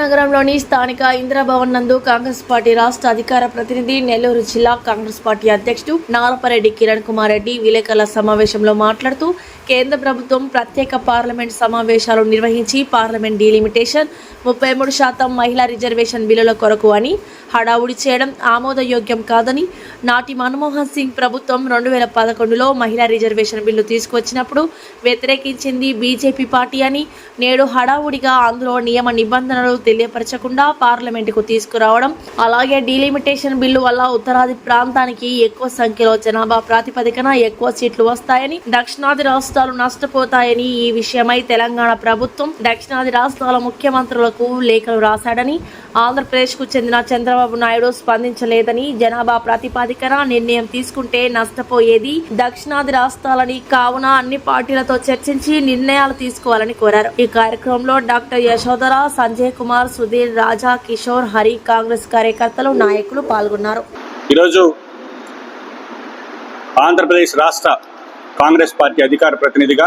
నగరంలోని స్థానిక ఇందిరాభవన్ నందు కాంగ్రెస్ పార్టీ రాష్ట్ర అధికార ప్రతినిధి, నెల్లూరు జిల్లా కాంగ్రెస్ పార్టీ అధ్యక్షుడు నారపరెడ్డి కిరణ్ కుమార్ రెడ్డి విలేకరుల సమావేశంలో మాట్లాడుతూ, కేంద్ర ప్రభుత్వం ప్రత్యేక పార్లమెంట్ సమావేశాలు నిర్వహించి పార్లమెంట్ డీలిమిటేషన్ 33% మహిళా రిజర్వేషన్ బిల్లుల కొరకు అని హడావుడి చేయడం ఆమోదయోగ్యం కాదని, నాటి మన్మోహన్ సింగ్ ప్రభుత్వం 2011లో మహిళా రిజర్వేషన్ బిల్లు తీసుకువచ్చినప్పుడు వ్యతిరేకించింది బీజేపీ పార్టీ అని, నేడు హడావుడిగా అందులో నియమ నిబంధనలు తెలియపరచకుండా పార్లమెంటుకు తీసుకురావడం, అలాగే డీలిమిటేషన్ బిల్లు వల్ల ఉత్తరాది ప్రాంతానికి ఎక్కువ సంఖ్యలో జనాభా ప్రాతిపదికన ఎక్కువ సీట్లు వస్తాయని, దక్షిణాది రాష్ట్రాలు నష్టపోతాయని, ఈ విషయమై తెలంగాణ ప్రభుత్వం దక్షిణాది రాష్ట్రాల ముఖ్యమంత్రులకు లేఖలు రాశాడని, ఆంధ్రప్రదేశ్కు చెందిన చంద్రబాబు నాయుడు స్పందించలేదని, జనాభా ప్రాతిపదికన నిర్ణయం తీసుకుంటే నష్టపోయేది దక్షిణాది రాష్ట్రాలని, కావున అన్ని పార్టీలతో చర్చించి నిర్ణయాలు తీసుకోవాలని కోరారు. ఈ కార్యక్రమంలో డాక్టర్ యశోధర, సంజయ్ కుమార్, సుధీర్, రాజా, కిషోర్, హరి, కాంగ్రెస్ కార్యకర్తలు, నాయకులు పాల్గొన్నారు. ఈరోజు ఆంధ్రప్రదేశ్ రాష్ట్ర కాంగ్రెస్ పార్టీ అధికార ప్రతినిధిగా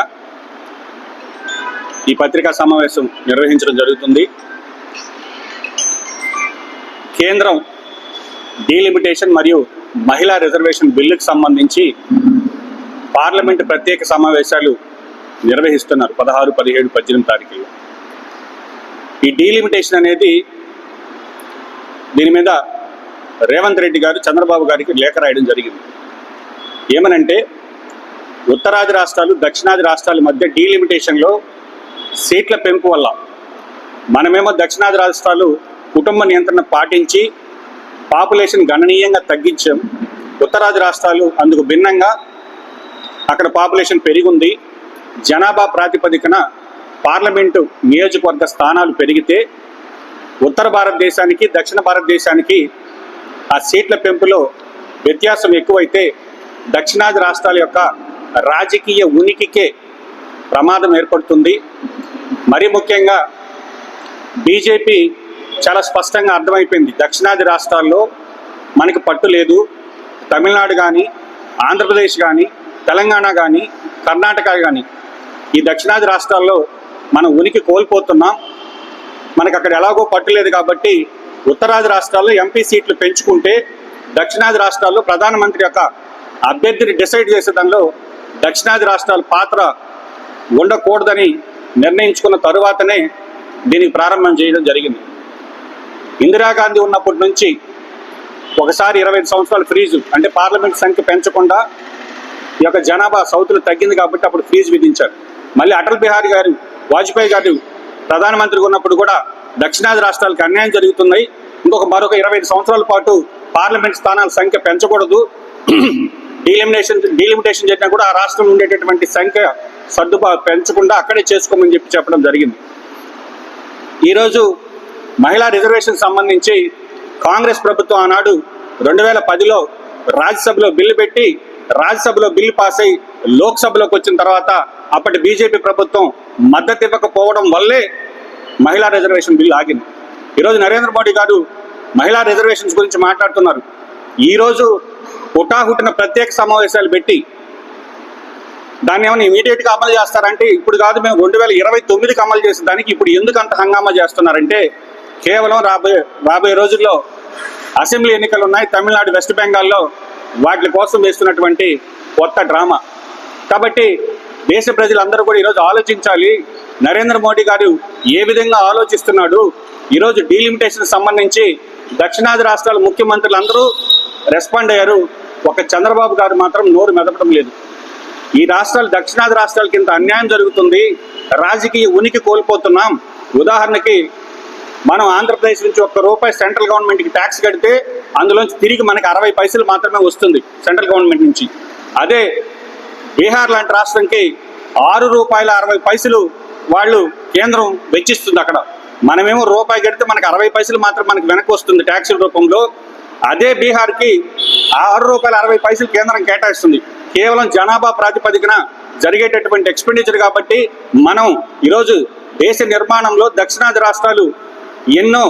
ఈ పత్రికా సమావేశం నిర్వహించడం జరుగుతుంది. కేంద్రం డీలిమిటేషన్ మరియు మహిళా రిజర్వేషన్ బిల్లుకు సంబంధించి పార్లమెంటు ప్రత్యేక సమావేశాలు నిర్వహిస్తున్నారు 16, 17, 18 తారీఖులు. ఈ డీలిమిటేషన్ అనేది దీని మీద రేవంత్ రెడ్డి గారు చంద్రబాబు గారికి లేఖ రాయడం జరిగింది. ఏమనంటే, ఉత్తరాది రాష్ట్రాలు దక్షిణాది రాష్ట్రాల మధ్య డీలిమిటేషన్లో సీట్ల పెంపు వల్ల మనమేమో దక్షిణాది రాష్ట్రాలు కుటుంబ నియంత్రణ పాటించి పాపులేషన్ గణనీయంగా తగ్గించాం. ఉత్తరాది రాష్ట్రాలు అందుకు భిన్నంగా అక్కడ పాపులేషన్ పెరిగింది. జనాభా ప్రాతిపదికన పార్లమెంటు నియోజకవర్గ స్థానాలు పెరిగితే ఉత్తర భారతదేశానికి దక్షిణ భారతదేశానికి ఆ సీట్ల పెంపులో వ్యత్యాసం ఎక్కువైతే దక్షిణాది రాష్ట్రాల యొక్క రాజకీయ ఉనికికే ప్రమాదం ఏర్పడుతుంది. మరీ ముఖ్యంగా బీజేపీ చాలా స్పష్టంగా అర్థమైపోయింది, దక్షిణాది రాష్ట్రాల్లో మనకి పట్టు లేదు. తమిళనాడు కానీ, ఆంధ్రప్రదేశ్ కానీ, తెలంగాణ కానీ, కర్ణాటక కానీ, ఈ దక్షిణాది రాష్ట్రాల్లో మనం ఉనికి కోల్పోతున్నాం. మనకు అక్కడ ఎలాగో పట్టు లేదు కాబట్టి ఉత్తరాది రాష్ట్రాల్లో ఎంపీ సీట్లు పెంచుకుంటే దక్షిణాది రాష్ట్రాల్లో ప్రధానమంత్రి యొక్క అభ్యర్థిని డిసైడ్ చేసే దానిలో దక్షిణాది రాష్ట్రాల పాత్ర ఉండకూడదని నిర్ణయించుకున్న తరువాతనే దీనికి ప్రారంభం చేయడం జరిగింది. ఇందిరాగాంధీ ఉన్నప్పటి నుంచి ఒకసారి 25 సంవత్సరాలు ఫ్రీజు, అంటే పార్లమెంట్ సంఖ్య పెంచకుండా ఈ యొక్క జనాభా సౌత్లో తగ్గింది కాబట్టి అప్పుడు ఫ్రీజు విధించారు. మళ్ళీ అటల్ బిహారీ గారు, వాజ్పేయి గారు ప్రధానమంత్రిగా ఉన్నప్పుడు కూడా దక్షిణాది రాష్ట్రాలకు అన్యాయం జరుగుతున్నాయి, మరొక 25 సంవత్సరాల పాటు పార్లమెంట్ స్థానాల సంఖ్య పెంచకూడదు, డీలిమిటేషన్ చేసినా కూడా ఆ రాష్ట్రంలో ఉండేటటువంటి సంఖ్య పెంచకుండా అక్కడే చేసుకోమని చెప్పడం జరిగింది. ఈరోజు మహిళా రిజర్వేషన్ సంబంధించి కాంగ్రెస్ ప్రభుత్వం ఆనాడు 2010లో రాజ్యసభలో బిల్లు పెట్టి, రాజ్యసభలో బిల్లు పాస్ అయి లోక్సభలోకి వచ్చిన తర్వాత అప్పటి బీజేపీ ప్రభుత్వం మద్దతు ఇవ్వకపోవడం వల్లే మహిళా రిజర్వేషన్ బిల్లు ఆగింది. ఈరోజు నరేంద్ర మోడీ గారు మహిళా రిజర్వేషన్స్ గురించి మాట్లాడుతున్నారు. ఈరోజు హుటాహుటిన ప్రత్యేక సమావేశాలు పెట్టి దాన్ని ఏమైనా ఇమీడియట్గా అమలు చేస్తారంటే, ఇప్పుడు కాదు, మేము 2029కి అమలు చేసే దానికి ఇప్పుడు ఎందుకు అంత హంగామా చేస్తున్నారంటే, కేవలం రాబోయే రోజుల్లో అసెంబ్లీ ఎన్నికలు ఉన్నాయి తమిళనాడు, వెస్ట్ బెంగాల్లో, వాటి కోసం వేస్తున్నటువంటి కొత్త డ్రామా. కాబట్టి దేశ ప్రజలందరూ కూడా ఈరోజు ఆలోచించాలి, నరేంద్ర మోడీ గారు ఏ విధంగా ఆలోచిస్తున్నాడు. ఈరోజు డీలిమిటేషన్ సంబంధించి దక్షిణాది రాష్ట్రాల ముఖ్యమంత్రులు అందరూ రెస్పాండ్ అయ్యారు, ఒక చంద్రబాబు గారు మాత్రం నోరు మెదపడం లేదు. ఈ రాష్ట్రాలు దక్షిణాది రాష్ట్రాలకి ఇంత అన్యాయం జరుగుతుంది, రాజకీయ ఉనికి కోల్పోతున్నాం. ఉదాహరణకి మనం ఆంధ్రప్రదేశ్ నుంచి ₹1 సెంట్రల్ గవర్నమెంట్కి ట్యాక్స్ కడితే అందులోంచి తిరిగి మనకి 60 పైసలు మాత్రమే వస్తుంది సెంట్రల్ గవర్నమెంట్ నుంచి. అదే బీహార్ లాంటి రాష్ట్రంకి ₹6.60 వాళ్ళు కేంద్రం వెచ్చిస్తుంది. అక్కడ మనమేమో రూపాయి కడితే మనకి 60 పైసలు మాత్రం మనకి వెనక్కి వస్తుంది ట్యాక్సుల రూపంలో. అదే బీహార్కి ₹6.60 కేంద్రం కేటాయిస్తుంది. కేవలం జనాభా ప్రాతిపదికన జరిగేటటువంటి ఎక్స్పెండిచర్ కాబట్టి మనం ఈరోజు దేశ నిర్మాణంలో దక్షిణాది రాష్ట్రాలు ఎన్నో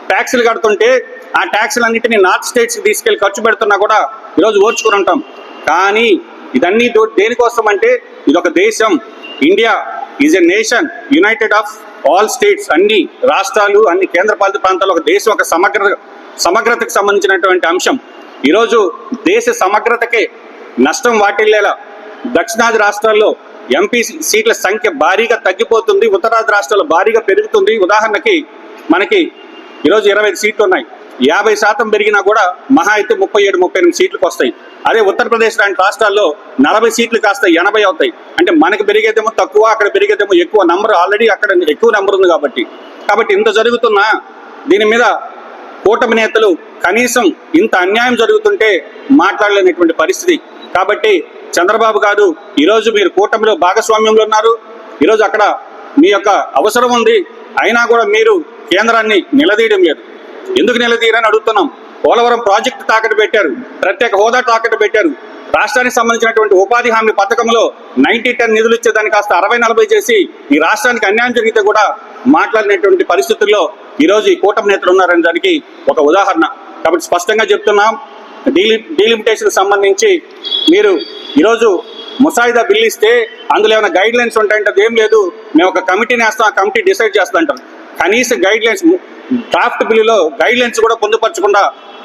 ట్యాక్సులు కడుతుంటే ఆ ట్యాక్సులన్నింటినీ నార్త్ స్టేట్స్కి తీసుకెళ్లి ఖర్చు పెడుతున్నా కూడా ఈరోజు ఓర్చుకుని ఉంటాం. కానీ ఇదన్నీ దేనికోసం అంటే, ఇదొక దేశం, India is a nation United of all states. అన్ని రాష్ట్రాలు, అన్ని కేంద్రపాలిత ప్రాంతాలు, ఒక దేశం ఒక సమగ్రతకు సంబంధించినటువంటి అంశం. ఈరోజు దేశ సమగ్రతకే నష్టం వాటిల్లేలా దక్షిణాది రాష్ట్రాల్లో ఎంపీ సీట్ల సంఖ్య భారీగా తగ్గిపోతుంది, ఉత్తరాది రాష్ట్రాల్లో భారీగా పెరుగుతుంది. ఉదాహరణకి మనకి ఈరోజు 25 సీట్లు ఉన్నాయి, 50% పెరిగినా కూడా మహా అయితే 37-38 సీట్లకు వస్తాయి. అదే ఉత్తరప్రదేశ్ లాంటి రాష్ట్రాల్లో 40 సీట్లు కాస్త 80 అవుతాయి. అంటే మనకి పెరిగేదేమో తక్కువ, అక్కడ పెరిగేదేమో ఎక్కువ. నంబర్ ఆల్రెడీ అక్కడ ఎక్కువ నెంబర్ ఉంది కాబట్టి ఇంత జరుగుతున్నా దీని మీద కూటమి నేతలు కనీసం ఇంత అన్యాయం జరుగుతుంటే మాట్లాడలేనటువంటి పరిస్థితి. కాబట్టి చంద్రబాబు గారు ఈరోజు మీరు కూటమిలో భాగస్వామ్యంలో ఉన్నారు, ఈరోజు అక్కడ మీ యొక్క అవసరం ఉంది, అయినా కూడా మీరు కేంద్రాన్ని నిలదీయడం లేదు. ఎందుకు నిలదీయరని అడుగుతున్నాం. పోలవరం ప్రాజెక్టు తాకట్టు పెట్టారు, ప్రత్యేక హోదా తాకట్టు పెట్టారు, రాష్ట్రానికి సంబంధించినటువంటి ఉపాధి హామీ పథకంలో 90-10 నిధులు ఇచ్చేదాన్ని కాస్త 60-40 చేసి ఈ రాష్ట్రానికి అన్యాయం జరిగితే కూడా మాట్లాడినటువంటి పరిస్థితుల్లో ఈరోజు ఈ కూటమి నేతలు ఉన్నారని దానికి ఒక ఉదాహరణ. కాబట్టి స్పష్టంగా చెప్తున్నాం, డీలిమిటేషన్ సంబంధించి మీరు ఈరోజు ముసాయిదా బిల్లు ఇస్తే అందులో ఏమైనా గైడ్ లైన్స్ ఉంటాయంటే అదేం లేదు, మేము ఒక కమిటీని వేస్తాం, ఆ కమిటీ డిసైడ్ చేస్తా అంటారు. కనీస గైడ్ లైన్స్, డ్రాఫ్ట్ బిల్లులో గైడ్ లైన్స్ కూడా పొందుపరచకుండా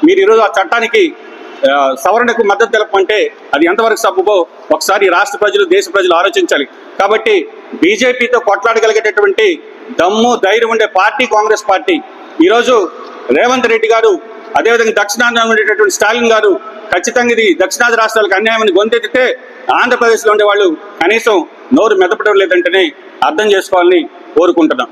మీరు ఈరోజు ఆ చట్టానికి సవరణకు మద్దతు తెలపమంటే అది ఎంతవరకు సబబో ఒకసారి రాష్ట్ర ప్రజలు, దేశ ప్రజలు ఆలోచించాలి. కాబట్టి బీజేపీతో కొట్లాడగలిగేటటువంటి దమ్ము, ధైర్యం ఉండే పార్టీ కాంగ్రెస్ పార్టీ. ఈరోజు రేవంత్ రెడ్డి గారు, అదేవిధంగా దక్షిణాదిలో ఉండేటటువంటి స్టాలిన్ గారు ఖచ్చితంగా ఇది దక్షిణాది రాష్ట్రాలకు అన్యాయమని గొంతెత్తితే ఆంధ్రప్రదేశ్లో ఉండే వాళ్ళు కనీసం నోరు మెదపడం లేదంటేనే అర్థం చేసుకోవాలని కోరుకుంటున్నాం.